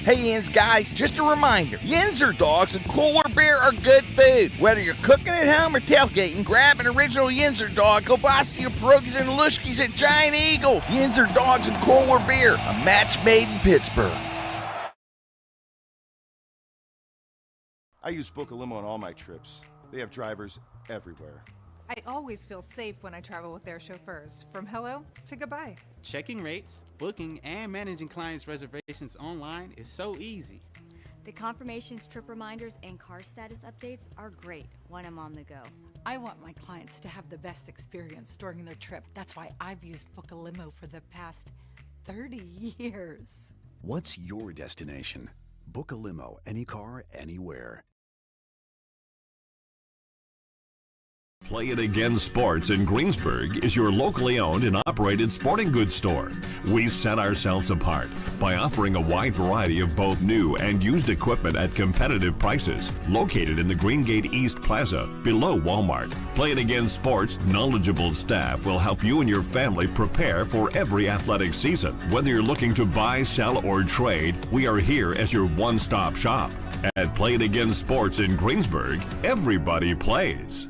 Hey Yins guys, just a reminder, Yinzer dogs and cooler beer are good food. Whether you're cooking at home or tailgating, grab an original Yinzer dog, kielbasa, pierogies, and lushkis at Giant Eagle. Yinzer dogs and cooler beer, a match made in Pittsburgh. I use Book a Limo on all my trips. They have drivers everywhere. I always feel safe when I travel with their chauffeurs, from hello to goodbye. Checking rates, booking, and managing clients' reservations online is so easy. The confirmations, trip reminders, and car status updates are great when I'm on the go. I want my clients to have the best experience during their trip. That's why I've used Book a Limo for the past 30 years. What's your destination? Book a limo, any car, anywhere. Play It Again Sports in Greensburg is your locally owned and operated sporting goods store. We set ourselves apart by offering a wide variety of both new and used equipment at competitive prices. Located in the Greengate East Plaza, below Walmart, Play It Again Sports' knowledgeable staff will help you and your family prepare for every athletic season. Whether you're looking to buy, sell, or trade, we are here as your one-stop shop. At Play It Again Sports in Greensburg, everybody plays.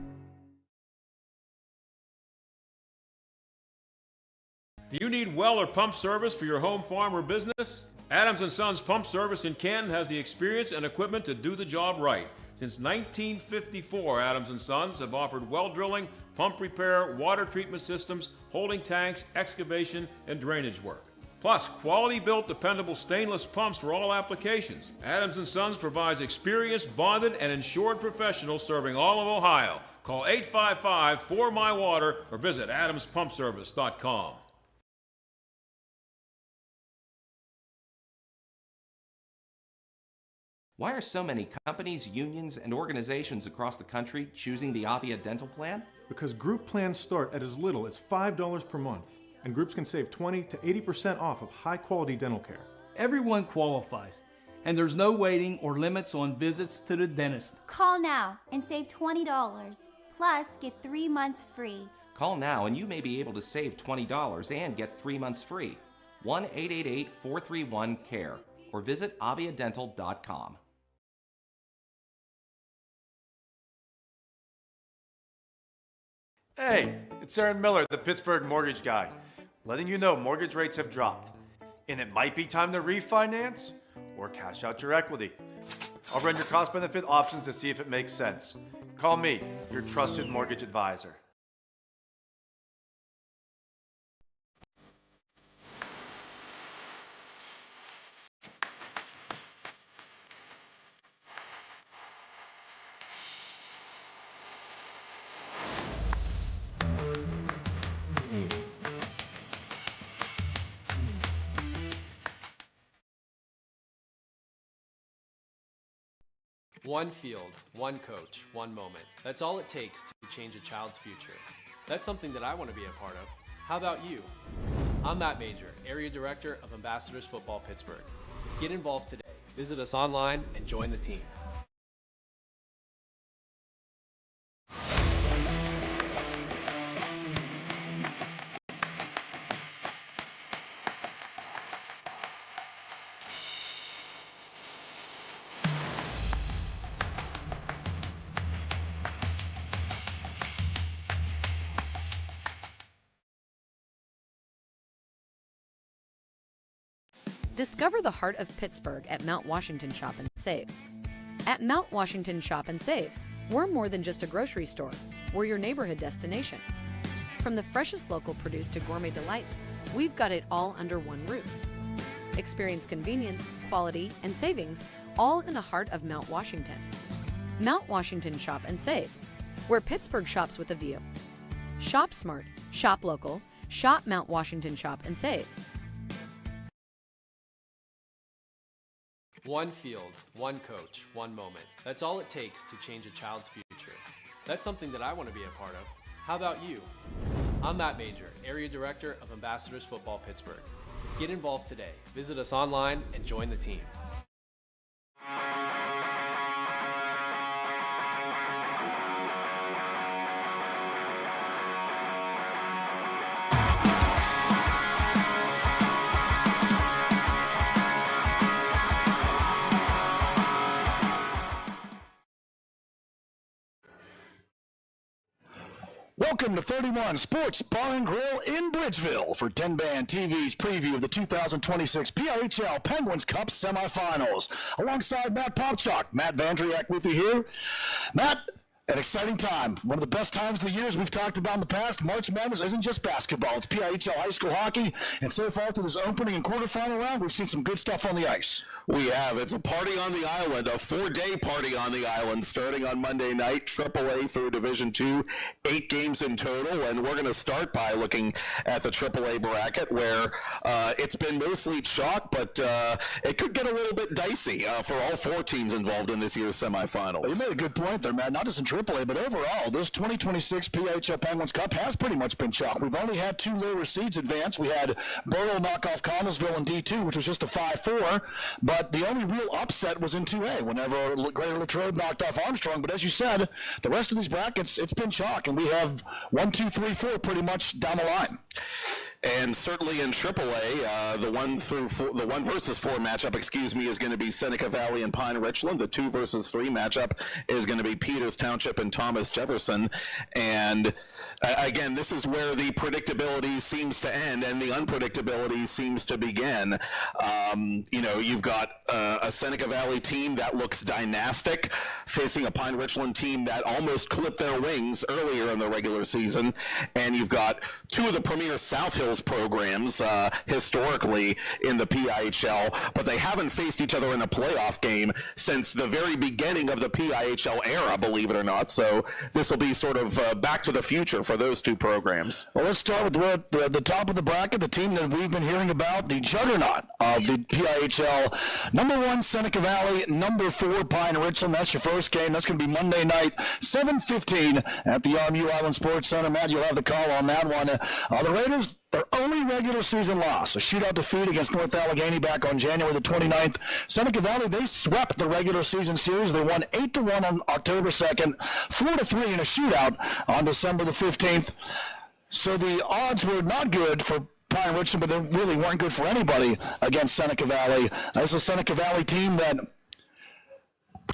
Do you need well or pump service for your home, farm, or business? Adams & Sons Pump Service in Canton has the experience and equipment to do the job right. Since 1954, Adams & Sons have offered well drilling, pump repair, water treatment systems, holding tanks, excavation, and drainage work. Plus, quality-built, dependable stainless pumps for all applications. Adams & Sons provides experienced, bonded, and insured professionals serving all of Ohio. Call 855-4MY-WATER or visit adamspumpservice.com. Why are so many companies, unions, and organizations across the country choosing the Avia dental plan? Because group plans start at as little as $5 per month, and groups can save 20 to 80% off of high-quality dental care. Everyone qualifies, and there's no waiting or limits on visits to the dentist. Call now and save $20, plus get 3 months free. Call now and you may be able to save $20 and get 3 months free. 1-888-431-CARE or visit aviadental.com. Hey, it's Aaron Miller, the Pittsburgh mortgage guy, letting you know mortgage rates have dropped, and it might be time to refinance or cash out your equity. I'll run your cost-benefit options to see if it makes sense. Call me, your trusted mortgage advisor. One field, one coach, one moment. That's all it takes to change a child's future. That's something that I want to be a part of. How about you? I'm Matt Major, Area Director of Ambassadors Football Pittsburgh. Get involved today. Visit us online and join the team. Discover the heart of Pittsburgh at Mount Washington Shop and Save. At Mount Washington Shop and Save, we're more than just a grocery store. We're your neighborhood destination. From the freshest local produce to gourmet delights, we've got it all under one roof. Experience convenience, quality, and savings all in the heart of Mount Washington. Mount Washington Shop and Save, where Pittsburgh shops with a view. Shop smart, shop local, shop Mount Washington Shop and Save. One field, one coach, one moment. That's all it takes to change a child's future. That's something that I want to be a part of. How about you? I'm Matt Major, Area Director of Ambassadors Football Pittsburgh. Get involved today. Visit us online and join the team. Welcome to 31 Sports Bar and Grill in Bridgeville for 10-Band TV's preview of the 2026 pihl Penguins Cup semifinals. Alongside Matt Popchock, Matt Vandriak with you here. Matt, an exciting time. One of the best times of the years we've talked about in the past. March Madness isn't just basketball. It's pihl high school hockey. And so far through this opening and quarterfinal round, we've seen some good stuff on the ice. We have. It's a party on the island, a 4-day party on the island, starting on Monday night, AAA through Division II, 8 games in total. And we're going to start by looking at the AAA bracket, where it's been mostly chalk, but it could get a little bit dicey for all 4 teams involved in this year's semifinals. You made a good point there, Matt. Not just in AAA, but overall, this 2026 pihl Penguins Cup has pretty much been chalk. We've only had 2 lower seeds advance. We had Burrell knock off Connellsville in D2, which was just a 5-4, but the only real upset was in 2A, whenever Greater Latrobe knocked off Armstrong. But as you said, the rest of these brackets, it's been chalk, and we have 1, 2, 3, 4 pretty much down the line. And certainly in AAA, the 1 versus 4 matchup, is going to be Seneca Valley and Pine Richland. The 2 versus 3 matchup is going to be Peters Township and Thomas Jefferson. And again, this is where the predictability seems to end and the unpredictability seems to begin. You've got a Seneca Valley team that looks dynastic facing a Pine Richland team that almost clipped their wings earlier in the regular season. And you've got 2 of the premier South Hills programs historically in the pihl, but they haven't faced each other in a playoff game since the very beginning of the pihl era, believe it or not. So this will be sort of back to the future for those 2 programs. Well, let's start with the top of the bracket, the team that we've been hearing about, the juggernaut of the pihl. Number 1, Seneca Valley. Number 4, Pine Richland. That's your first game. That's going to be Monday night, 7:15 at the RMU Island Sports Center. Matt, you'll have the call on that one. The Raiders, their only regular season loss, a shootout defeat against North Allegheny back on January the 29th. Seneca Valley, they swept the regular season series. They won 8-1 on October 2nd, 4-3 in a shootout on December the 15th. So the odds were not good for Pine Richland, but they really weren't good for anybody against Seneca Valley. This is a Seneca Valley team that,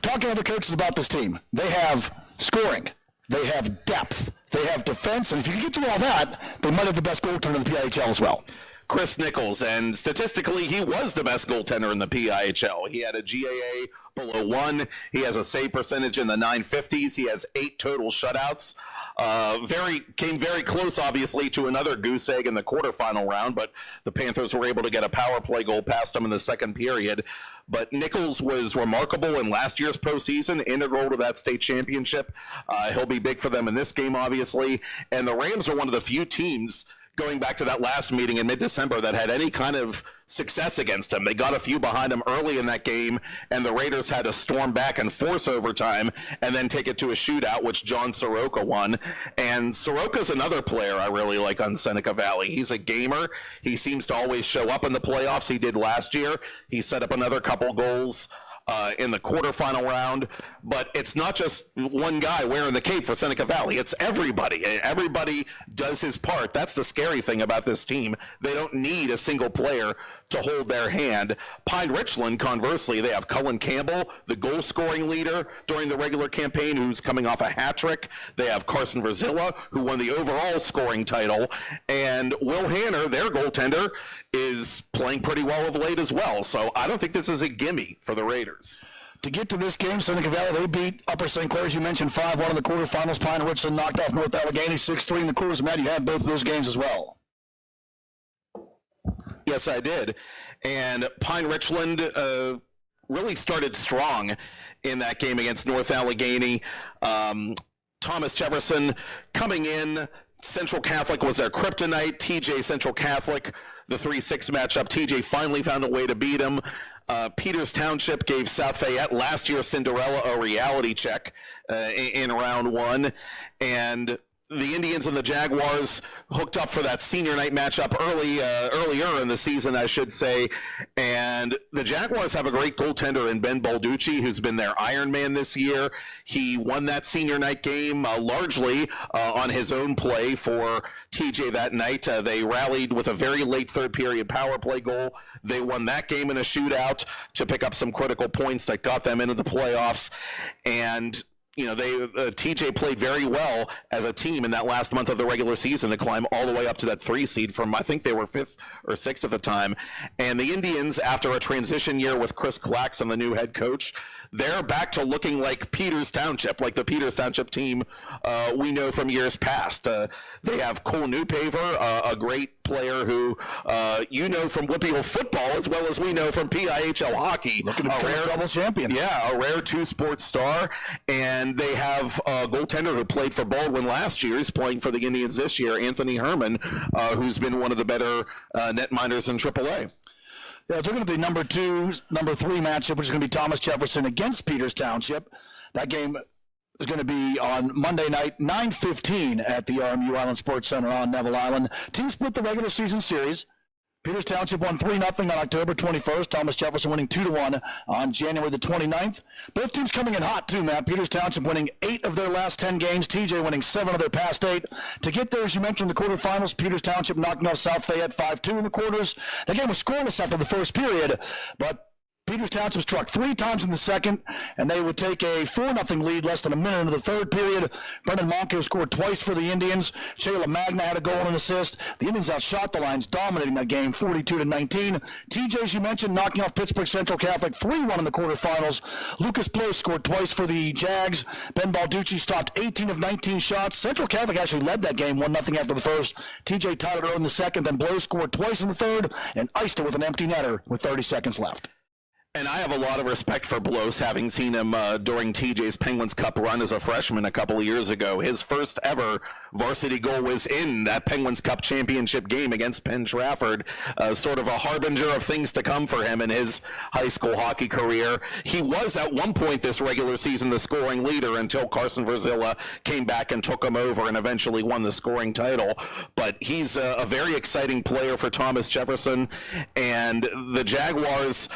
talking to other coaches about this team, they have scoring, they have depth, they have defense, and if you can get through all that, they might have the best goaltender in the pihl as well. Chris Nichols, and statistically, he was the best goaltender in the pihl. He had a GAA below 1. He has a save percentage in the 950s. He has 8 total shutouts. Came very close, obviously, to another goose egg in the quarterfinal round, but the Panthers were able to get a power play goal past him in the second period. But Nichols was remarkable in last year's postseason, integral to that state championship. He'll be big for them in this game, obviously. And the Rams are one of the few teams going back to that last meeting in mid-December that had any kind of success against him. They got a few behind him early in that game, and the Raiders had to storm back and force overtime and then take it to a shootout, which John Soroka won. And Soroka's another player I really like on Seneca Valley. He's a gamer. He seems to always show up in the playoffs. He did last year. He set up another couple goals in the quarterfinal round, but it's not just one guy wearing the cape for Seneca Valley. It's everybody. Everybody does his part. That's the scary thing about this team. They don't need a single player to hold their hand. Pine Richland, conversely, they have Cullen Campbell, the goal-scoring leader during the regular campaign, who's coming off a hat trick. They have Carson Verzilla, who won the overall scoring title, and Will Hanner, their goaltender, is playing pretty well of late as well. So I don't think this is a gimme for the Raiders. To get to this game, Seneca Valley, they beat Upper St. Clair, as you mentioned, 5-1 in the quarterfinals. Pine Richland knocked off North Allegheny 6-3 in the quarters. Matt, you had both of those games as well. Yes, I did. And Pine Richland really started strong in that game against North Allegheny. Thomas Jefferson coming in. Central Catholic was their kryptonite. TJ Central Catholic, the 3-6 matchup. TJ finally found a way to beat him. Peters Township gave South Fayette last year's Cinderella a reality check in round 1. And the Indians and the Jaguars hooked up for that senior night matchup earlier in the season, I should say. And the Jaguars have a great goaltender in Ben Balducci, who's been their Iron Man this year. He won that senior night game largely on his own play for TJ that night. They rallied with a very late third period power play goal. They won that game in a shootout to pick up some critical points that got them into the playoffs. And TJ played very well as a team in that last month of the regular season to climb all the way up to that 3 seed from, I think they were 5th or 6th at the time. And the Indians, after a transition year with Chris Claxon, the new head coach, they're back to looking like Peters Township, like the Peters Township team we know from years past. They have Cole Newpaver, a great player who from Whippy football as well as we know from PIHL hockey. Looking to become a double champion. Yeah, a rare 2-sport star. And they have a goaltender who played for Baldwin last year. He's playing for the Indians this year, Anthony Herman, who's been one of the better netminders in AAA. Yeah, looking at the number 3 matchup, which is going to be Thomas Jefferson against Peters Township. That game is going to be on Monday night, 9:15 at the RMU Island Sports Center on Neville Island. Team split the regular season series. Peters Township won 3-0 on October 21st. Thomas Jefferson winning 2-1 on January the 29th. Both teams coming in hot, too, Matt. Peters Township winning 8 of their last 10 games. TJ winning 7 of their past 8. To get there, as you mentioned, the quarterfinals, Peters Township knocking off South Fayette 5-2 in the quarters. That game was scoreless after the first period, but Peters Township struck 3 times in the second, and they would take a 4-0 lead less than a minute into the third period. Brendan Monco scored twice for the Indians. Shayla Magna had a goal and an assist. The Indians outshot the Lions, dominating that game 42-19. TJ, as you mentioned, knocking off Pittsburgh Central Catholic 3-1 in the quarterfinals. Lucas Blow scored twice for the Jags. Ben Balducci stopped 18 of 19 shots. Central Catholic actually led that game 1-0 after the first. TJ tied it early in the second, then Blow scored twice in the third and iced it with an empty netter with 30 seconds left. And I have a lot of respect for Blows, having seen him during TJ's Penguins Cup run as a freshman a couple of years ago. His first ever varsity goal was in that Penguins Cup championship game against Penn Trafford, sort of a harbinger of things to come for him in his high school hockey career. He was at one point this regular season the scoring leader until Carson Verzilla came back and took him over and eventually won the scoring title. But he's a very exciting player for Thomas Jefferson, and the Jaguars,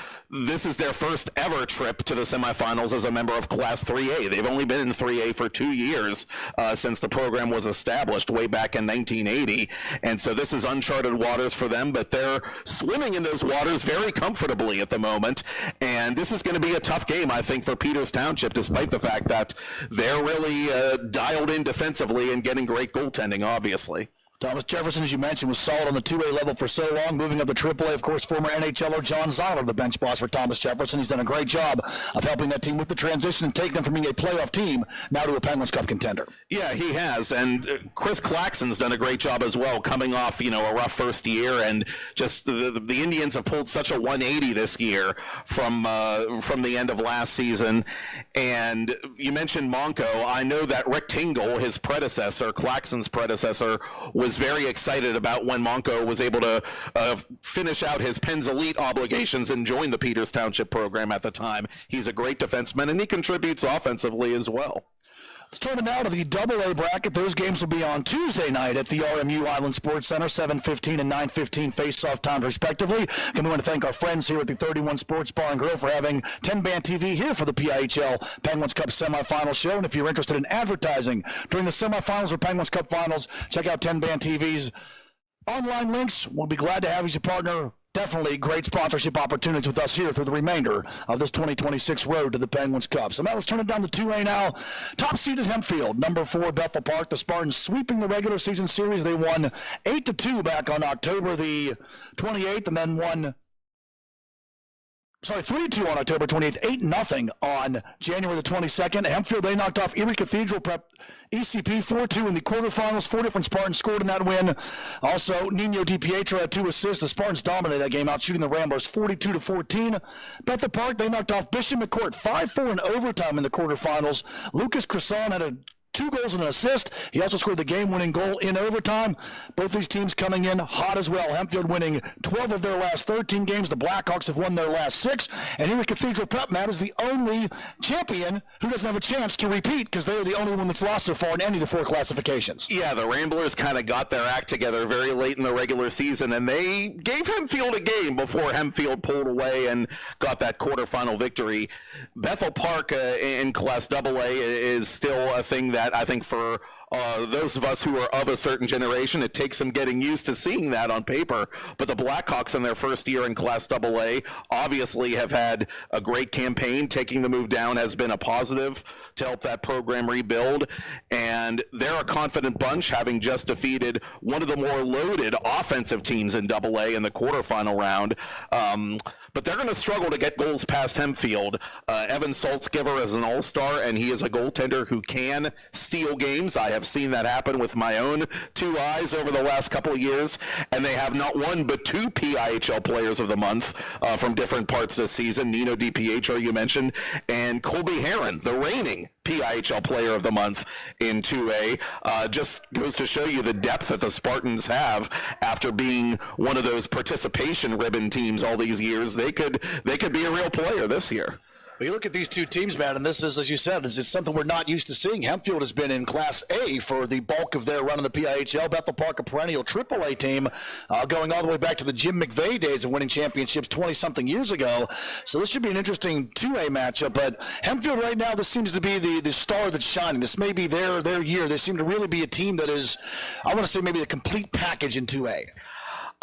this is their first ever trip to the semifinals as a member of Class 3A. They've only been in 3A for 2 years since the program was established way back in 1980. And so this is uncharted waters for them, but they're swimming in those waters very comfortably at the moment. And this is going to be a tough game, I think, for Peters Township, despite the fact that they're really dialed in defensively and getting great goaltending, obviously. Thomas Jefferson, as you mentioned, was solid on the 2A level for so long. Moving up to AAA, of course, former NHLer John Zoller, the bench boss for Thomas Jefferson. He's done a great job of helping that team with the transition and take them from being a playoff team now to a Penguins Cup contender. Yeah, he has. And Chris Claxon's done a great job as well, coming off, a rough first year. And just the Indians have pulled such a 180 this year from the end of last season. And you mentioned Monco. I know that Rick Tingle, his predecessor, Claxon's predecessor, was very excited about when Monco was able to finish out his Penn's Elite obligations and join the Peters Township program at the time. He's a great defenseman, and he contributes offensively as well. Let's turn it now to the AA bracket. Those games will be on Tuesday night at the RMU Island Sports Center, 7:15 and 9:15 face-off times, respectively. And we want to thank our friends here at the 31 Sports Bar and Grill for having 10-band TV here for the PIHL Penguins Cup semifinal show. And if you're interested in advertising during the semifinals or Penguins Cup finals, check out 10-band TV's online links. We'll be glad to have you as a partner. Definitely great sponsorship opportunities with us here through the remainder of this 2026 road to the Penguins Cup. So now let's turn it down to 2A now. Top seeded Hempfield, number 4 Bethel Park. The Spartans sweeping the regular season series. They won 8-2 back on October the 28th and then won 3-2 on October 28th, 8-0 on January the 22nd. Hempfield, they knocked off Erie Cathedral Prep ECP 4-2 in the quarterfinals. 4 different Spartans scored in that win. Also, Nino DiPietro had 2 assists. The Spartans dominated that game, out shooting the Ramblers 42-14. Bethel Park, they knocked off Bishop McCourt 5-4 in overtime in the quarterfinals. Lucas Cresson had 2 goals and an assist. He also scored the game-winning goal in overtime. Both these teams coming in hot as well. Hempfield winning 12 of their last 13 games. The Blackhawks have won their last 6. And Erie Cathedral Prep, Matt, is the only champion who doesn't have a chance to repeat because they're the only one that's lost so far in any of the 4 classifications. Yeah, the Ramblers kind of got their act together very late in the regular season, and they gave Hempfield a game before Hempfield pulled away and got that quarterfinal victory. Bethel Park in Class AA is still a thing that that. I think for those of us who are of a certain generation, it takes some getting used to seeing that on paper. But the Blackhawks in their first year in Class AA obviously have had a great campaign. Taking the move down has been a positive to help that program rebuild. And they're a confident bunch, having just defeated one of the more loaded offensive teams in AA in the quarterfinal round. But they're going to struggle to get goals past Hempfield. Evan Saltzgiver is an all-star, and he is a goaltender who can steal games. I have seen that happen with my own two eyes over the last couple of years, and they have not one but two PIHL Players of the Month from different parts of the season. Nino DiPietro, you mentioned, and Colby Heron, the reigning PIHL Player of the Month in 2A. Just goes to show you the depth that the Spartans have after being one of those participation ribbon teams all these years. They could be a real player this year. Well, you look at these two teams, Matt, and this is, as you said, it's something we're not used to seeing. Hempfield has been in Class A for the bulk of their run in the PIHL. Bethel Park, a perennial AAA team, going all the way back to the Jim McVeigh days of winning championships 20-something years ago. So this should be an interesting 2A matchup. But Hempfield right now, this seems to be the star that's shining. This may be their year. They seem to really be a team that is, I want to say, maybe the complete package in 2A.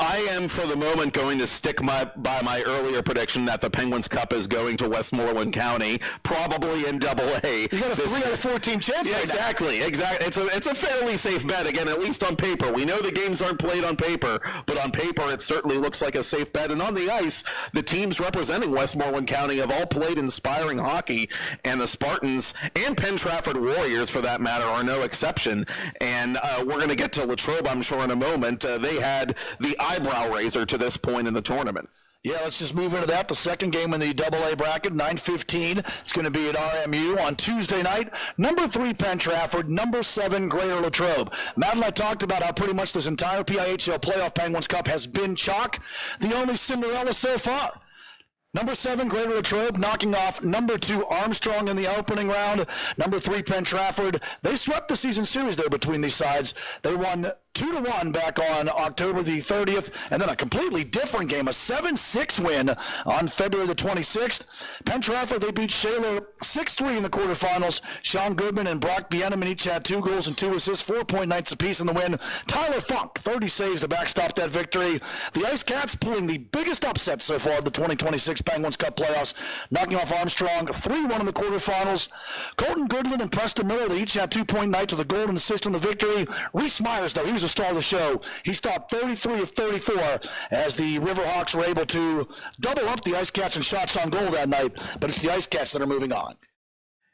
I am, for the moment, going to stick by my earlier prediction that the Penguins Cup is going to Westmoreland County, probably in AA. You got a 3 out of 4 team chance. Yeah, right exactly. It's a fairly safe bet, again, at least on paper. We know the games aren't played on paper, but on paper it certainly looks like a safe bet. And on the ice, the teams representing Westmoreland County have all played inspiring hockey, and the Spartans and Penn Trafford Warriors, for that matter, are no exception. And we're going to get to Latrobe, I'm sure, in a moment. They had the eyebrow raiser to this point in the tournament. Yeah, let's just move into that. The second game in the AA bracket, 9:15. It's going to be at RMU on Tuesday night. Number 3, Penn Trafford. Number 7, Greater Latrobe. Matt and I talked about how pretty much this entire PIHL Playoff Penguins Cup has been chalk. The only Cinderella so far. Number 7, Greater Latrobe, knocking off number 2, Armstrong in the opening round. Number 3, Penn Trafford. They swept the season series there between these sides. They won 2-1 back on October the 30th, and then a completely different game, a 7-6 win on February the 26th. Penn Trafford, they beat Shaler 6-3 in the quarterfinals. Sean Goodman and Brock Bieneman each had 2 goals and 2 assists, 4-point nights apiece in the win. Tyler Funk, 30 saves to backstop that victory. The Ice Cats pulling the biggest upset so far of the 2026 Penguins Cup playoffs, knocking off Armstrong 3-1 in the quarterfinals. Colton Goodland and Preston Miller, they each had 2-point nights with a goal and assist in the victory. Reese Myers, though, he was a star of the show. He stopped 33 of 34 as the Riverhawks were able to double up the Ice Cats in shots on goal that night, but it's the Ice Cats that are moving on.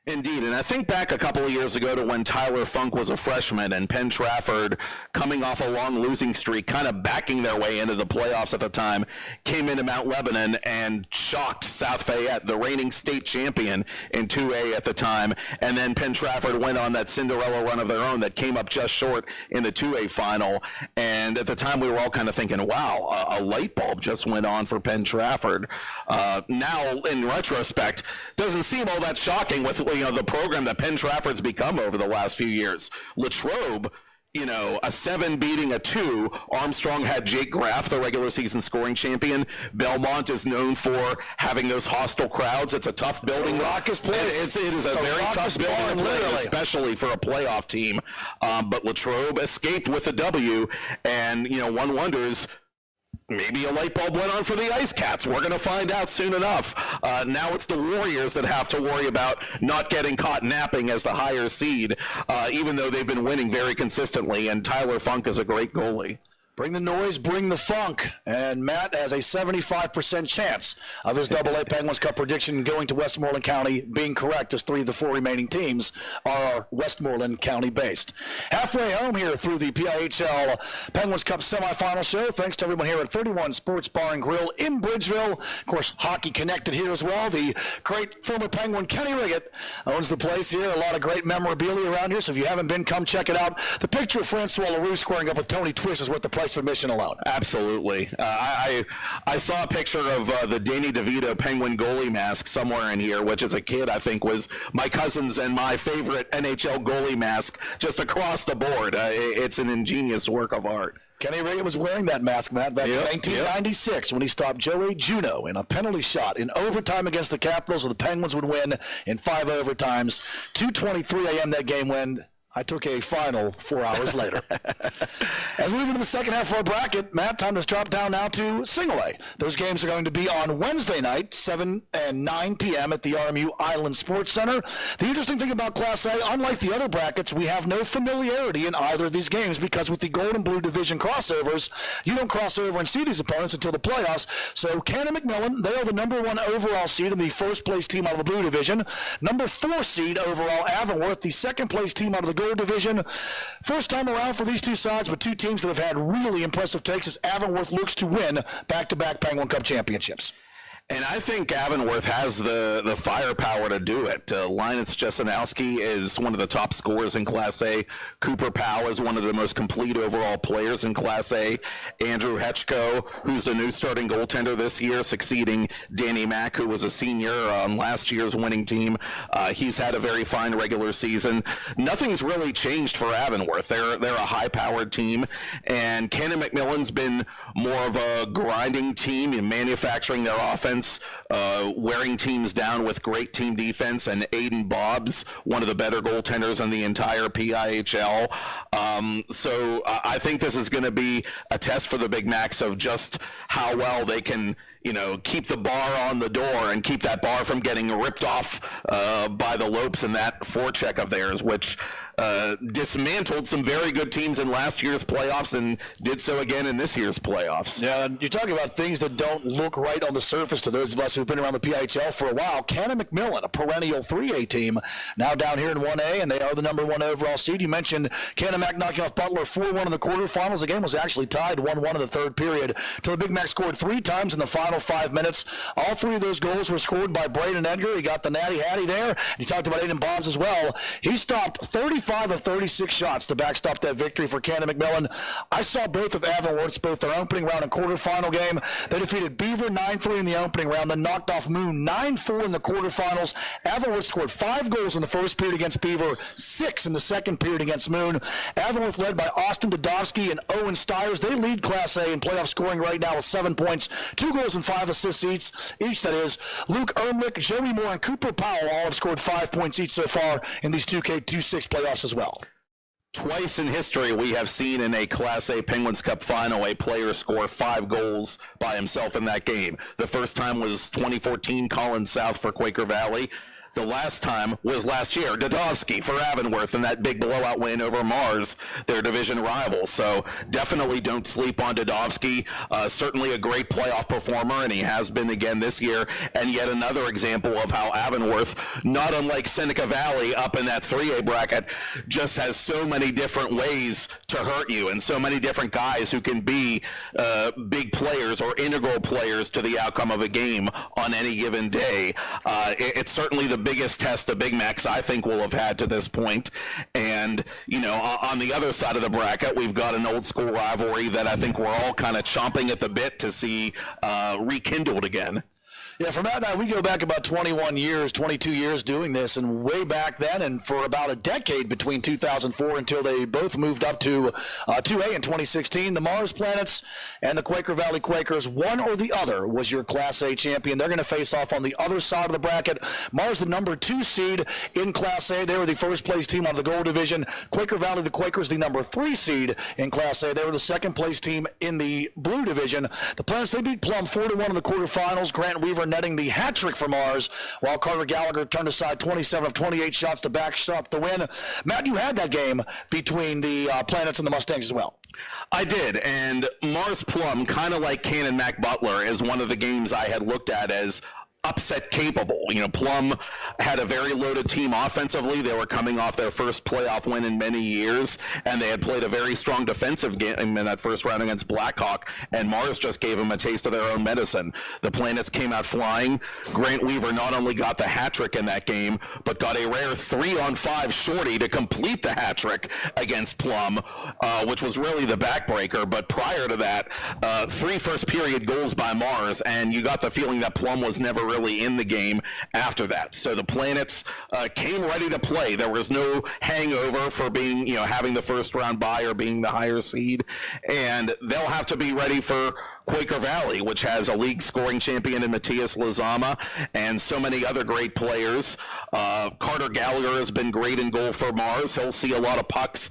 Indeed, and I think back a couple of years ago to when Tyler Funk was a freshman and Penn Trafford, coming off a long losing streak, kind of backing their way into the playoffs at the time, came into Mount Lebanon and shocked South Fayette, the reigning state champion in 2A at the time, and then Penn Trafford went on that Cinderella run of their own that came up just short in the 2A final, and at the time we were all kind of thinking, wow, a light bulb just went on for Penn Trafford. Now, in retrospect, doesn't seem all that shocking with the program that Penn Trafford's become over the last few years. Latrobe, a 7 beating a 2. Armstrong had Jake Graff, the regular season scoring champion. Belmont is known for having those hostile crowds. It's a tough building. Raucous place. It is a very tough building to play, especially for a playoff team. But Latrobe escaped with a W, and one wonders, maybe a light bulb went on for the Ice Cats. We're going to find out soon enough. Now it's the Warriors that have to worry about not getting caught napping as the higher seed, even though they've been winning very consistently, and Tyler Funk is a great goalie. Bring the noise, bring the funk. And Matt has a 75% chance of his AA Penguins Cup prediction going to Westmoreland County being correct, as 3 of the 4 remaining teams are Westmoreland County based. Halfway home here through the PIHL Penguins Cup semifinal show. Thanks to everyone here at 31 Sports Bar and Grill in Bridgeville. Of course, hockey connected here as well. The great former Penguin Kenny Riggett owns the place here. A lot of great memorabilia around here, so if you haven't been, come check it out. The picture of Francois Leroux squaring up with Tony Twist is worth the price of admission alone. Absolutely. I saw a picture of the Danny DeVito Penguin goalie mask somewhere in here, which as a kid I think was my cousin's and my favorite NHL goalie mask just across the board. It's an ingenious work of art. Kenny Riggett was wearing that mask, Matt, back in 1996 when he stopped Joey Juneau in a penalty shot in overtime against the Capitals, so the Penguins would win in 5 overtimes. 2:23 a.m. that game went. I took a final 4 hours later. As we move into the second half of our bracket, Matt, time to drop down now to Single A. Those games are going to be on Wednesday night, 7 and 9 p.m. at the RMU Island Sports Center. The interesting thing about Class A, unlike the other brackets, we have no familiarity in either of these games because with the gold and blue division crossovers, you don't cross over and see these opponents until the playoffs. So Cannon McMillan, they are the number 1 overall seed and the first place team out of the blue division. Number 4 seed overall, Avonworth, the second place team out of the gold division. First time around for these two sides, but two teams that have had really impressive takes as Avonworth looks to win back-to-back Penguin Cup championships. And I think Avonworth has the firepower to do it. Linus Jesenowski is one of the top scorers in Class A. Cooper Powell is one of the most complete overall players in Class A. Andrew Hetchko, who's the new starting goaltender this year, succeeding Danny Mack, who was a senior on last year's winning team. He's had a very fine regular season. Nothing's really changed for Avonworth. They're a high-powered team, and Cannon McMillan's been more of a grinding team in manufacturing their offense, wearing teams down with great team defense, and Aiden Bobbs, one of the better goaltenders in the entire PIHL. So I think this is going to be a test for the Big Macs of just how well they can, keep the bar on the door and keep that bar from getting ripped off by the Lopes in that forecheck of theirs, which dismantled some very good teams in last year's playoffs and did so again in this year's playoffs. Yeah, and you're talking about things that don't look right on the surface to those of us who've been around the PIHL for a while. Cannon McMillan, a perennial 3A team, now down here in 1A, and they are the number 1 overall seed. You mentioned Cannon Mac knocking off Butler 4-1 in the quarterfinals. The game was actually tied 1-1 in the third period till the Big Mac scored 3 times in the final 5 minutes. All 3 of those goals were scored by Braden Edgar. He got the natty hattie there. And you talked about Aiden Bobbs as well. He stopped 35 of 36 shots to backstop that victory for Cannon McMillan. I saw both of Avonworth's, both their opening round and quarterfinal game. They defeated Beaver 9-3 in the opening round, then knocked off Moon 9-4 in the quarterfinals. Avonworth scored 5 goals in the first period against Beaver, 6 in the second period against Moon. Avonworth led by Austin Dodowski and Owen Stiers. They lead Class A in playoff scoring right now with 7 points, 2 goals and 5 assists each. That is, Luke Ermlich, Joey Moore, and Cooper Powell all have scored 5 points each so far in these 2K26 playoffs as well. Twice in history, we have seen in a Class A Penguins Cup final a player score 5 goals by himself in that game. The first time was 2014, Colin South for Quaker Valley. The last time was last year, Dodowski for Avonworth in that big blowout win over Mars, their division rival. So definitely don't sleep on Dodowski. Certainly a great playoff performer, and he has been again this year. And yet another example of how Avonworth, not unlike Seneca Valley up in that 3A bracket, just has so many different ways to hurt you and so many different guys who can be big players or integral players to the outcome of a game on any given day. It's certainly the biggest test the Big Macs I think will have had to this point. And on the other side of the bracket, we've got an old school rivalry that I think we're all kind of chomping at the bit to see rekindled again. Yeah, for Matt and I, we go back about 21 years, 22 years doing this, and way back then, and for about a decade between 2004 until they both moved up to 2A in 2016, the Mars Planets and the Quaker Valley Quakers, one or the other was your Class A champion. They're going to face off on the other side of the bracket. Mars, the number 2 seed in Class A. They were the first place team out of the gold division. Quaker Valley, the Quakers, the number 3 seed in Class A. They were the second place team in the blue division. The Planets, they beat Plum 4-1 in the quarterfinals. Grant Weaver netting the hat trick for Mars, while Carter Gallagher turned aside 27 of 28 shots to backstop the win. Matt, you had that game between the Planets and the Mustangs as well. I did, and Mars Plum, kind of like Cannon Mac Butler, is one of the games I had looked at as upset capable. Plum had a very loaded team offensively. They were coming off their first playoff win in many years, and they had played a very strong defensive game in that first round against Blackhawk, and Mars just gave them a taste of their own medicine. The Planets came out flying. Grant Weaver not only got the hat trick in that game, but got a rare 3-on-5 shorty to complete the hat trick against Plum, which was really the backbreaker. But prior to that, 3 first period goals by Mars, and you got the feeling that Plum was never really in the game after that. So the Planets came ready to play. There was no hangover for being, having the first round bye or being the higher seed. And they'll have to be ready for Quaker Valley, which has a league scoring champion in Matthias Lazama and so many other great players. Carter Gallagher has been great in goal for Mars. He'll see a lot of pucks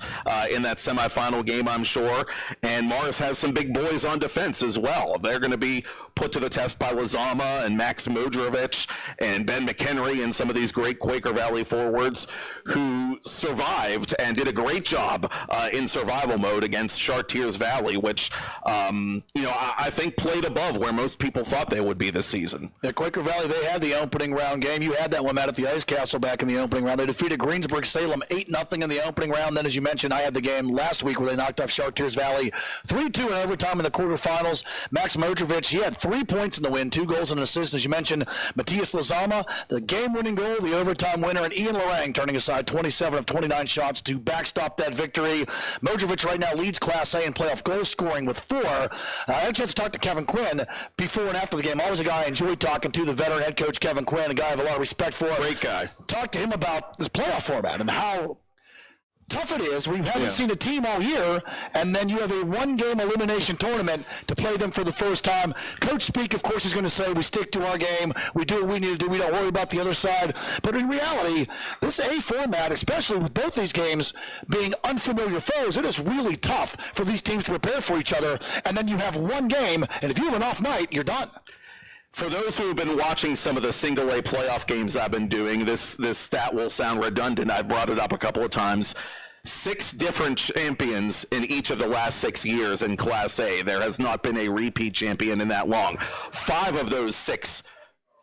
in that semifinal game, I'm sure. And Mars has some big boys on defense as well. They're going to be put to the test by Lazama and Max Modrovich and Ben McHenry and some of these great Quaker Valley forwards who survived and did a great job in survival mode against Chartiers Valley, which, I think played above where most people thought they would be this season. Yeah, Quaker Valley, they had the opening round game. You had that one out at the Ice Castle back in the opening round. They defeated Greensburg-Salem 8-0 in the opening round. Then, as you mentioned, I had the game last week where they knocked off Chartiers Valley 3-2 in overtime in the quarterfinals. Max Modrovich, he had 3 points in the win, 2 goals and an assist. As you mentioned, Matthias Lazama, the game-winning goal, the overtime winner, and Ian Lorang turning aside 27 of 29 shots to backstop that victory. Modrovich right now leads Class A in playoff goal scoring with 4. I had a chance to talk to Kevin Quinn before and after the game. Always a guy I enjoy talking to, the veteran head coach Kevin Quinn, a guy I have a lot of respect for. Great guy. Talk to him about this playoff format and how tough it is. We haven't seen a team all year, and then you have a one-game elimination tournament to play them for the first time. Coach Speak, of course, is going to say we stick to our game. We do what we need to do. We don't worry about the other side. But in reality, this A format, especially with both these games being unfamiliar foes, it is really tough for these teams to prepare for each other. And then you have one game, and if you have an off night, you're done. For those who have been watching some of the single-A playoff games I've been doing, this stat will sound redundant. I've brought it up a couple of times. 6 different champions in each of the last 6 years in Class A. There has not been a repeat champion in that long. 5 of those 6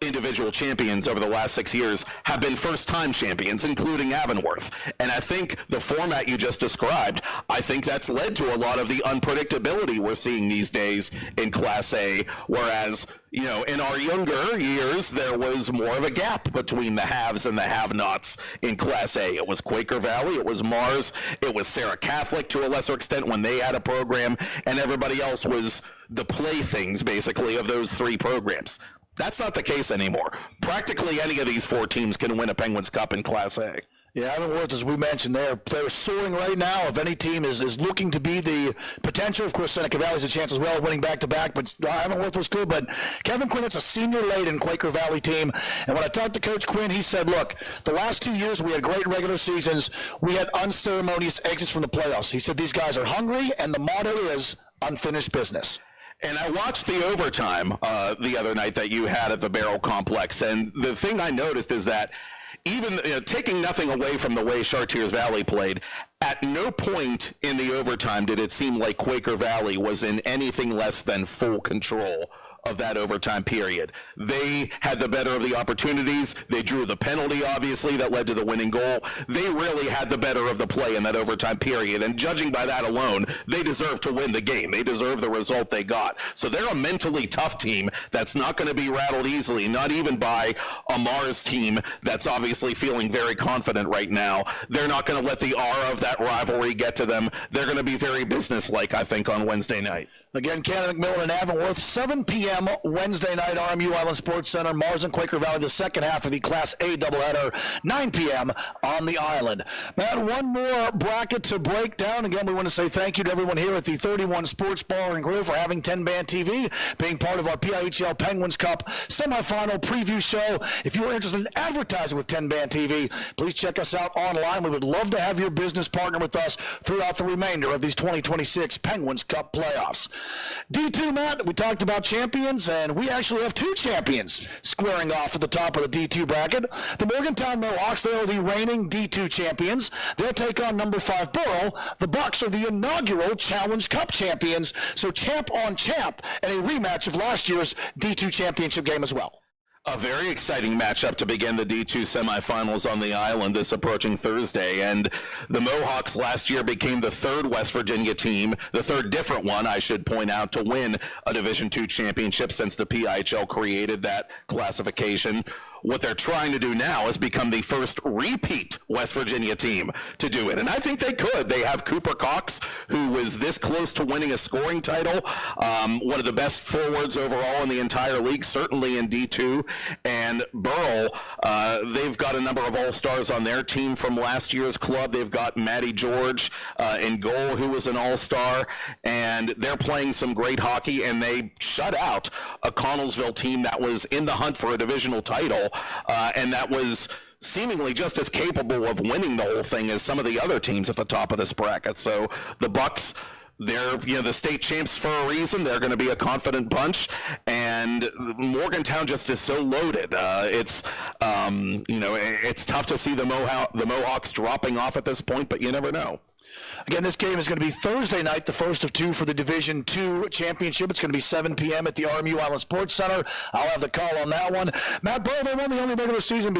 individual champions over the last 6 years have been first-time champions, including Avonworth. And I think the format you just described, I think that's led to a lot of the unpredictability we're seeing these days in Class A, whereas, in our younger years, there was more of a gap between the haves and the have-nots in Class A. It was Quaker Valley, it was Mars, it was Sarah Catholic to a lesser extent when they had a program, and everybody else was the playthings, basically, of those 3 programs. That's not the case anymore. Practically any of these 4 teams can win a Penguins Cup in Class A. Yeah, Avonworth, as we mentioned, they're soaring right now. If any team is looking to be the potential, of course, Seneca Valley's a chance as well of winning back-to-back, but Avonworth was good. But Kevin Quinn, it's a senior-laden Quaker Valley team. And when I talked to Coach Quinn, he said, look, the last 2 years we had great regular seasons. We had unceremonious exits from the playoffs. He said these guys are hungry, and the motto is unfinished business. And I watched the overtime the other night that you had at the Barrel Complex, and the thing I noticed is that even taking nothing away from the way Chartiers Valley played, at no point in the overtime did it seem like Quaker Valley was in anything less than full control of that overtime period. They had the better of the opportunities. They drew the penalty, obviously, that led to the winning goal. They really had the better of the play in that overtime period. And judging by that alone, they deserve to win the game. They deserve the result they got. So they're a mentally tough team that's not going to be rattled easily, not even by a Mars team that's obviously feeling very confident right now. They're not going to let the aura of that rivalry get to them. They're going to be very businesslike, I think, on Wednesday night. Again, Cannon McMillan and Avonworth, 7 p.m. Wednesday night, RMU Island Sports Center, Mars and Quaker Valley, the second half of the Class A doubleheader, 9 p.m. on the island. Matt, one more bracket to break down. Again, we want to say thank you to everyone here at the 31 Sports Bar and Grill for having 10-Band TV, being part of our PIHL Penguins Cup semifinal preview show. If you are interested in advertising with 10-Band TV, please check us out online. We would love to have your business partner with us throughout the remainder of these 2026 Penguins Cup playoffs. D2, Matt, we talked about champions, and we actually have 2 champions squaring off at the top of the D2 bracket. The Morgantown Mohawks, they are the reigning D2 champions. They'll take on number 5 Borough. The Bucks are the inaugural Challenge Cup champions, so champ on champ, and a rematch of last year's D2 championship game as well. A very exciting matchup to begin the D2 semifinals on the island this approaching Thursday. And the Mohawks last year became the 3rd West Virginia team, the 3rd different one, I should point out, to win a Division II championship since the PIHL created that classification. what they're trying to do now is become the first repeat West Virginia team to do it. And I think they could. They have Cooper Cox, who was this close to winning a scoring title, one of the best forwards overall in the entire league, certainly in D2. And Burrell, they've got a number of all-stars on their team from last year's club. They've got Matty George in goal, who was an all-star. And they're playing some great hockey, and they shut out a Connellsville team that was in the hunt for a divisional title, and that was seemingly just as capable of winning the whole thing as some of the other teams at the top of this bracket. So the Bucks, they're the state champs for a reason. They're going to be a confident bunch, and Morgantown just is so loaded. It's tough to see the Mohawks dropping off at this point, but you never know. Again, this game is going to be Thursday night, the first of two for the Division II championship. It's going to be 7 p.m. at the RMU Island Sports Center. I'll have the call on that one. Matt Burrow, they won the only regular season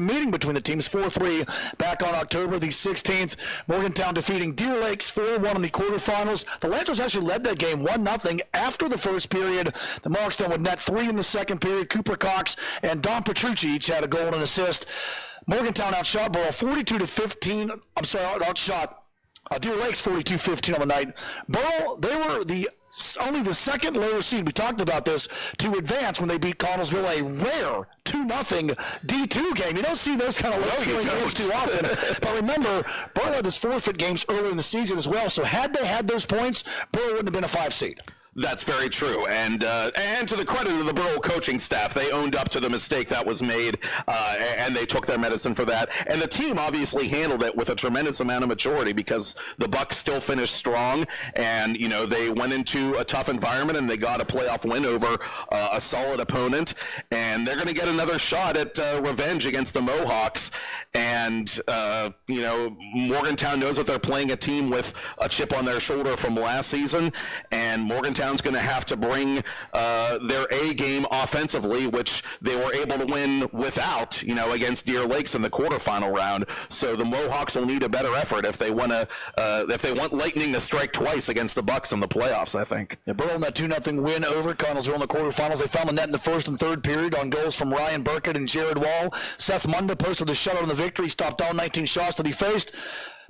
meeting between the teams, 4-3, back on October the 16th. Morgantown defeating Deer Lakes 4-1 in the quarterfinals. The Lancers actually led that game 1-0 after the first period. The Mohawks would net 3 in the second period. Cooper Cox and Don Petrucci each had a goal and an assist. Morgantown outshot Burrow 42-15. Outshot Deer Lakes 42-15 on the night. Burrow, they were only the second lower seed, we talked about this, to advance when they beat Connellsville, a rare 2-0 D2 game. You don't see those kind of low-scoring games too often. But remember, Burrow had this forfeit games earlier in the season as well, so had they had those points, Burrow wouldn't have been a 5 seed. That's very true, and to the credit of the Burrow coaching staff, they owned up to the mistake that was made, and they took their medicine for that. And the team obviously handled it with a tremendous amount of maturity because the Bucks still finished strong, and they went into a tough environment and they got a playoff win over a solid opponent, and they're going to get another shot at revenge against the Mohawks. And Morgantown knows that they're playing a team with a chip on their shoulder from last season, and Morgantown's going to have to bring their A game offensively, which they were able to win without, against Deer Lakes in the quarterfinal round. So the Mohawks will need a better effort if they want Lightning to strike twice against the Bucks in the playoffs, I think. Yeah, Burrow in that 2-0 win over Connellsville in the quarterfinals. They found the net in the first and third period on goals from Ryan Burkett and Jared Wall. Seth Munda posted the shutout in the victory, stopped all 19 shots that he faced.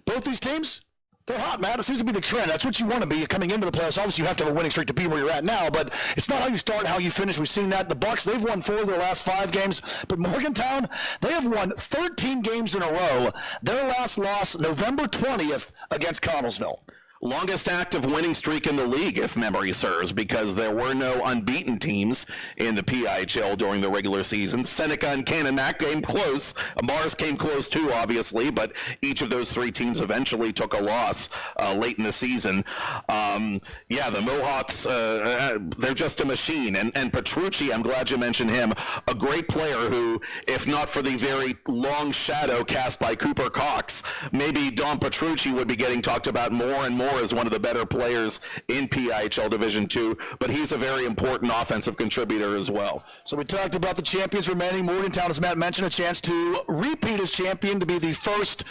Both these teams, they're hot, Matt. It seems to be the trend. That's what you want to be coming into the playoffs. Obviously, you have to have a winning streak to be where you're at now, but it's not how you start, how you finish. We've seen that. The Bucks, they've won 4 of their last 5 games, but Morgantown, they have won 13 games in a row. Their last loss, November 20th, against Connellsville. Longest active winning streak in the league, if memory serves, because there were no unbeaten teams in the PIHL during the regular season. Seneca and Cananac came close. Mars came close too, obviously, but each of those 3 teams eventually took a loss late in the season. The Mohawks, they're just a machine. And Petrucci, I'm glad you mentioned him, a great player who, if not for the very long shadow cast by Cooper Cox, maybe Don Petrucci would be getting talked about more and more as one of the better players in PIHL Division II, but he's a very important offensive contributor as well. So we talked about the champions remaining. Morgantown, as Matt mentioned, a chance to repeat as champion, to be the first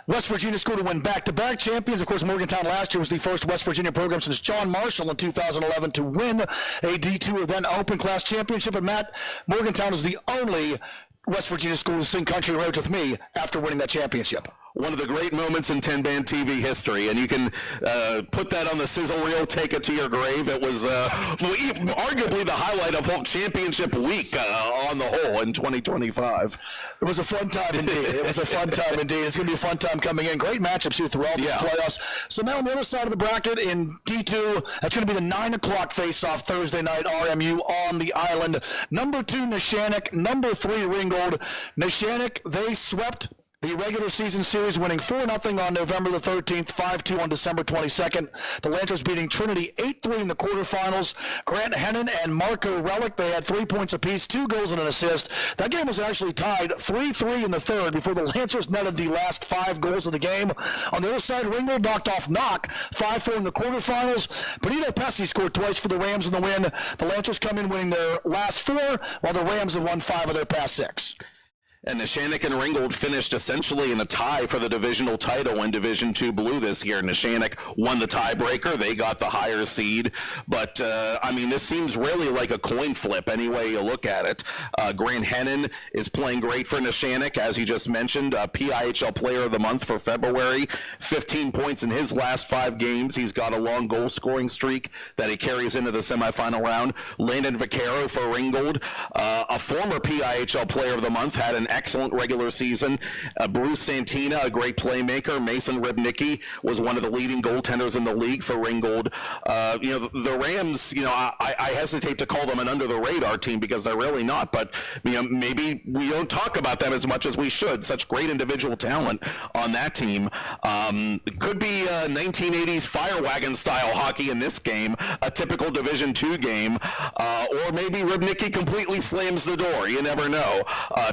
West Virginia school to win back-to-back champions. Of course, Morgantown last year was the first West Virginia program since John Marshall in 2011 to win a D2 or then Open Class championship. And Matt, Morgantown is the only West Virginia school to sing Country Roads with Me after winning that championship. One of the great moments in 10-band TV history, and you can put that on the sizzle reel, take it to your grave. It was arguably the highlight of whole championship week on the whole in 2025. It was a fun time indeed. It's going to be a fun time coming in. Great matchups here throughout these playoffs. So now on the other side of the bracket in D2, that's going to be the 9 o'clock face-off Thursday night, RMU on the island. Number 2, Neshannock. Number 3, Ringgold. Neshannock, they swept the regular season series, winning 4-0 on November the 13th, 5-2 on December 22nd. The Lancers beating Trinity 8-3 in the quarterfinals. Grant Hennon and Marco Relic, they had 3 points apiece, 2 goals and an assist. That game was actually tied 3-3 in the third before the Lancers netted the last 5 goals of the game. On the other side, Ringgold knocked off Knock 5-4 in the quarterfinals. Benito Pesci scored twice for the Rams in the win. The Lancers come in winning their last 4, while the Rams have won 5 of their past 6. And Neshannock and Ringgold finished essentially in a tie for the divisional title in Division II Blue this year. Neshannock won the tiebreaker. They got the higher seed. But, I mean, this seems really like a coin flip any way you look at it. Grant Hennon is playing great for Neshannock, as you just mentioned. PIHL Player of the Month for February. 15 points in his last 5 games. He's got a long goal-scoring streak that he carries into the semifinal round. Landon Vaccaro for Ringgold, a former PIHL Player of the Month, had an excellent regular season. Bruce Santina, a great playmaker. Mason Rybnicki was one of the leading goaltenders in the league for Ringgold. The Rams, I hesitate to call them an under-the-radar team because they're really not, but maybe we don't talk about them as much as we should. Such great individual talent on that team. It could be 1980s fire wagon style hockey in this game, a typical Division II game, or maybe Rybnicki completely slams the door. You never know.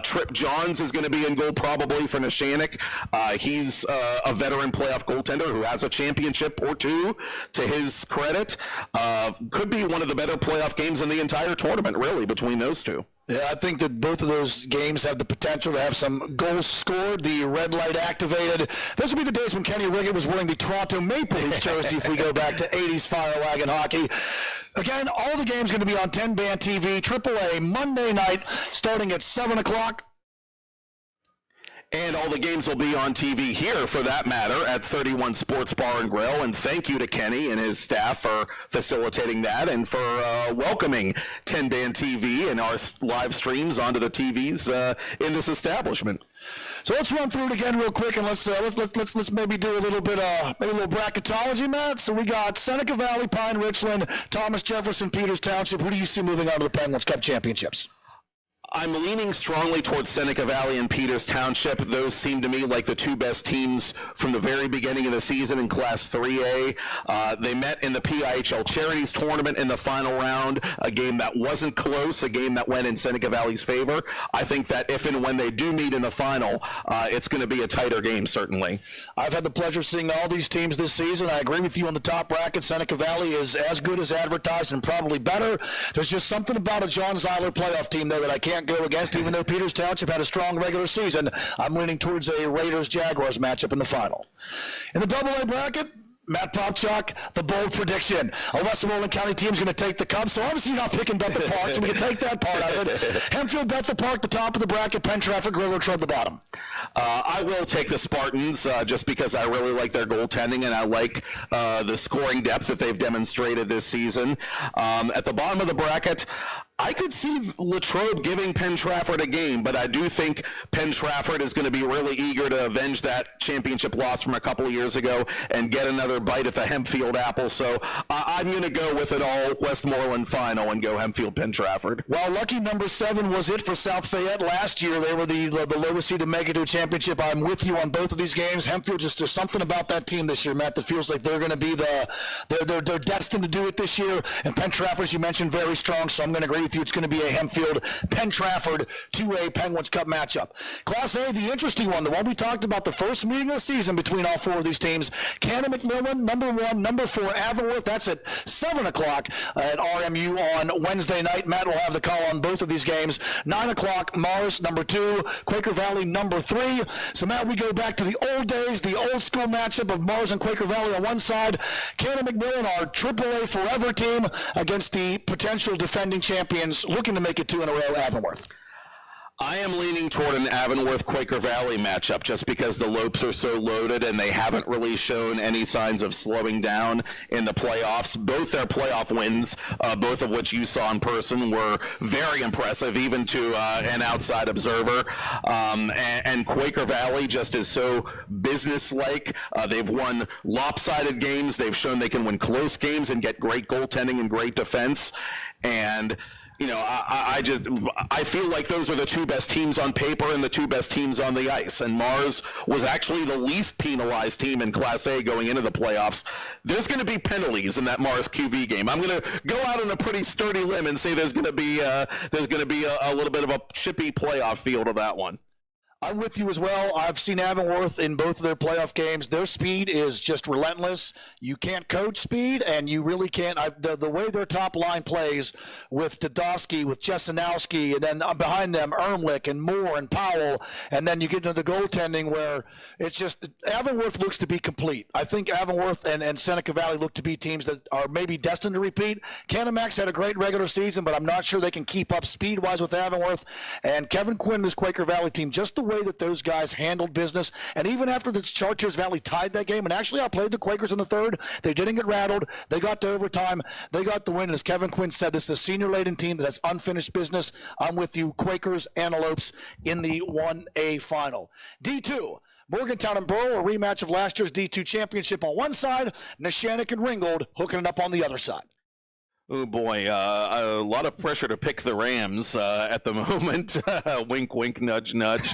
Trip Johns is going to be in goal probably for Neshannock. He's a veteran playoff goaltender who has a championship or two to his credit. Could be one of the better playoff games in the entire tournament, really, between those two. Yeah, I think that both of those games have the potential to have some goals scored, the red light activated. Those will be the days when Kenny Riggett was wearing the Toronto Maple Leafs jersey if we go back to 80s fire wagon hockey. Again, all the games going to be on 10-band TV, AAA, Monday night, starting at 7 o'clock. And all the games will be on TV here, for that matter, at 31 Sports Bar and Grill. And thank you to Kenny and his staff for facilitating that and for welcoming 10-band TV and our live streams onto the TVs in this establishment. So let's run through it again real quick, and let's maybe do a little bit maybe a little bracketology, Matt. So we got Seneca Valley, Pine Richland, Thomas Jefferson, Peters Township. Who do you see moving on to the Penguins Cup championships? I'm leaning strongly towards Seneca Valley and Peters Township. Those seem to me like the two best teams from the very beginning of the season in Class 3A. They met in the PIHL Charities Tournament in the final round, a game that wasn't close, a game that went in Seneca Valley's favor. I think that if and when they do meet in the final, it's going to be a tighter game, certainly. I've had the pleasure of seeing all these teams this season. I agree with you on the top bracket. Seneca Valley is as good as advertised and probably better. There's just something about a John Zeiler playoff team, though, that I can't go against, even though Peters Township had a strong regular season. I'm leaning towards a Raiders-Jaguars matchup in the final. In the AA bracket, Matt Popchock, the bold prediction. A Westmoreland County team is going to take the Cup, so obviously you're not picking Bethel Park, so we can take that part out of it. Hempfield, Bethel Park, the top of the bracket. Penn Trafford, Railroad Trub, the bottom. I will take the Spartans just because I really like their goaltending and I like the scoring depth that they've demonstrated this season. At the bottom of the bracket, I could see Latrobe giving Penn Trafford a game, but I do think Penn Trafford is going to be really eager to avenge that championship loss from a couple of years ago and get another bite at the Hempfield apple. So I'm going to go with it all Westmoreland final and go Hempfield Penn Trafford. Well, lucky number 7 was it for South Fayette last year. They were the lowest seed to make it to a championship. I'm with you on both of these games. Hempfield, just there's something about that team this year, Matt, that feels like they're going to be they're destined to do it this year. And Penn Trafford, as you mentioned, very strong. So I'm going to agree with you. It's going to be a Hempfield Penn Trafford 2A Penguins Cup matchup. Class A, the interesting one, the one we talked about, the first meeting of the season between all 4 of these teams. Cannon McMillan, number 1, number 4, Avonworth. That's at 7 o'clock at RMU on Wednesday night. Matt will have the call on both of these games. 9 o'clock, Mars, number 2, Quaker Valley, number 3. So, Matt, we go back to the old days, the old school matchup of Mars and Quaker Valley on one side. Cannon McMillan, our AAA forever team, against the potential defending champions looking to make it 2 in a row, Avonworth. I am leaning toward an Avonworth-Quaker Valley matchup just because the Lopes are so loaded and they haven't really shown any signs of slowing down in the playoffs. Both their playoff wins, both of which you saw in person, were very impressive, even to an outside observer. And Quaker Valley just is so businesslike. They've won lopsided games. They've shown they can win close games and get great goaltending and great defense. And I feel like those are the 2 best teams on paper and the 2 best teams on the ice. And Mars was actually the least penalized team in Class A going into the playoffs. There's going to be penalties in that Mars QV game. I'm going to go out on a pretty sturdy limb and say there's going to be a little bit of a chippy playoff feel to that one. I'm with you as well. I've seen Avonworth in both of their playoff games. Their speed is just relentless. You can't coach speed, and you really can't. The way their top line plays with Tadovsky, with Jesenowski, and then behind them, Ermlich and Moore and Powell, and then you get into the goaltending where it's just Avonworth looks to be complete. I think Avonworth and Seneca Valley look to be teams that are maybe destined to repeat. Canamax had a great regular season, but I'm not sure they can keep up speed-wise with Avonworth. And Kevin Quinn, this Quaker Valley team, just the way that those guys handled business, and even after the Chartiers Valley tied that game and actually outplayed the Quakers in the third, they didn't get rattled. They got to overtime. They got the win. And as Kevin Quinn said, this is a senior-laden team that has unfinished business. I'm with you, Quakers, Antelopes in the 1A final. D2. Morgantown and Burrell, a rematch of last year's D2 championship on one side, Neshannock and Ringgold hooking it up on the other side. Oh, boy, a lot of pressure to pick the Rams at the moment. Wink, wink, nudge, nudge.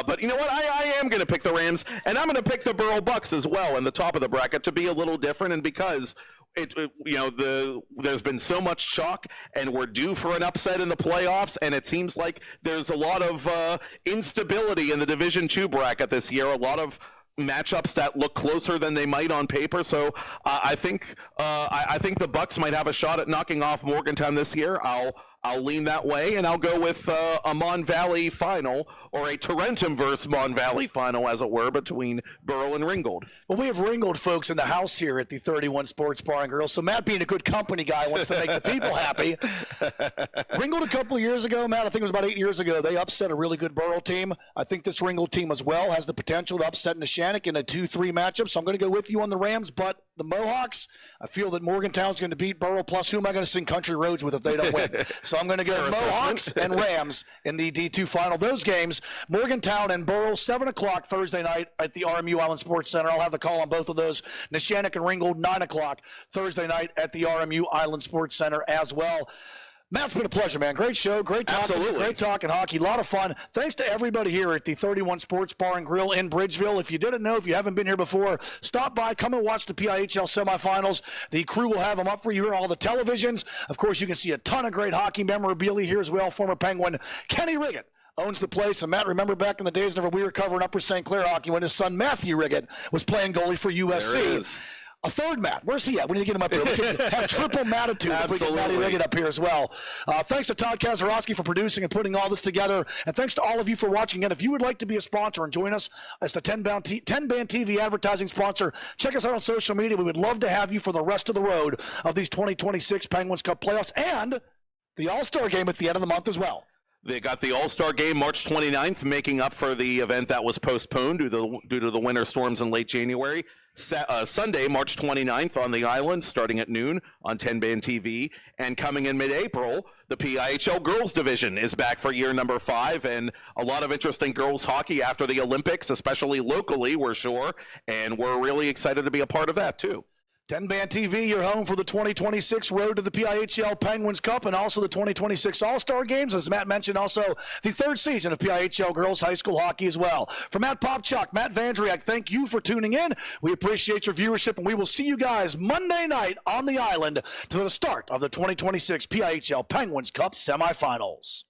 But you know what? I am going to pick the Rams, and I'm going to pick the Burrell Bucks as well in the top of the bracket to be a little different, and because there's been so much chalk, and we're due for an upset in the playoffs, and it seems like there's a lot of instability in the Division II bracket this year, a lot of matchups that look closer than they might on paper. So I think the Bucks might have a shot at knocking off Morgantown this year. I'll lean that way, and I'll go with a Mon Valley final, or a Tarentum versus Mon Valley final, as it were, between Burrell and Ringgold. Well, we have Ringgold folks in the house here at the 31 Sports Bar and Grill, so Matt, being a good company guy, wants to make the people happy. Ringgold a couple of years ago, Matt, I think it was about 8 years ago, they upset a really good Burrell team. I think this Ringgold team as well has the potential to upset Neshannock in a 2-3 matchup, so I'm going to go with you on the Rams, but the Mohawks, I feel that Morgantown's going to beat Burrell, plus who am I going to sing Country Roads with if they don't win? So I'm going to go Mohawks and Rams in the D2 final. Those games, Morgantown and Burrell, 7 o'clock Thursday night at the RMU Island Sports Center. I'll have the call on both of those. Neshannock and Ringgold, 9 o'clock Thursday night at the RMU Island Sports Center as well. Matt, it's been a pleasure, man. Great show, great talking, great talking hockey, a lot of fun. Thanks to everybody here at the 31 Sports Bar and Grill in Bridgeville. If you didn't know, if you haven't been here before, stop by, come and watch the PIHL semifinals. The crew will have them up for you on all the televisions. Of course, you can see a ton of great hockey memorabilia here as well. Former Penguin Kenny Riggett owns the place. And Matt, remember back in the days whenever we were covering Upper St. Clair hockey when his son Matthew Riggett was playing goalie for USC. There it is. A third Matt. Where's he at? We need to get him up here. We can have triple Mattitude if we get Matty Riggett up here as well. Thanks to Todd Kazarowski for producing and putting all this together. And thanks to all of you for watching. And if you would like to be a sponsor and join us as the 10-Band TV advertising sponsor, check us out on social media. We would love to have you for the rest of the road of these 2026 Penguins Cup playoffs and the All-Star game at the end of the month as well. They got the All-Star game March 29th, making up for the event that was postponed due to the winter storms in late January. Sunday, March 29th on the island, starting at noon on 10-Band TV. And coming in mid-April, the PIHL Girls Division is back for year number 5. And a lot of interesting girls hockey after the Olympics, especially locally, we're sure. And we're really excited to be a part of that, too. 10-Band TV, your home for the 2026 road to the PIHL Penguins Cup and also the 2026 All-Star Games. As Matt mentioned, also the third season of PIHL Girls High School Hockey as well. For Matt Popchock, Matt Vandriak, thank you for tuning in. We appreciate your viewership, and we will see you guys Monday night on the island to the start of the 2026 PIHL Penguins Cup semifinals.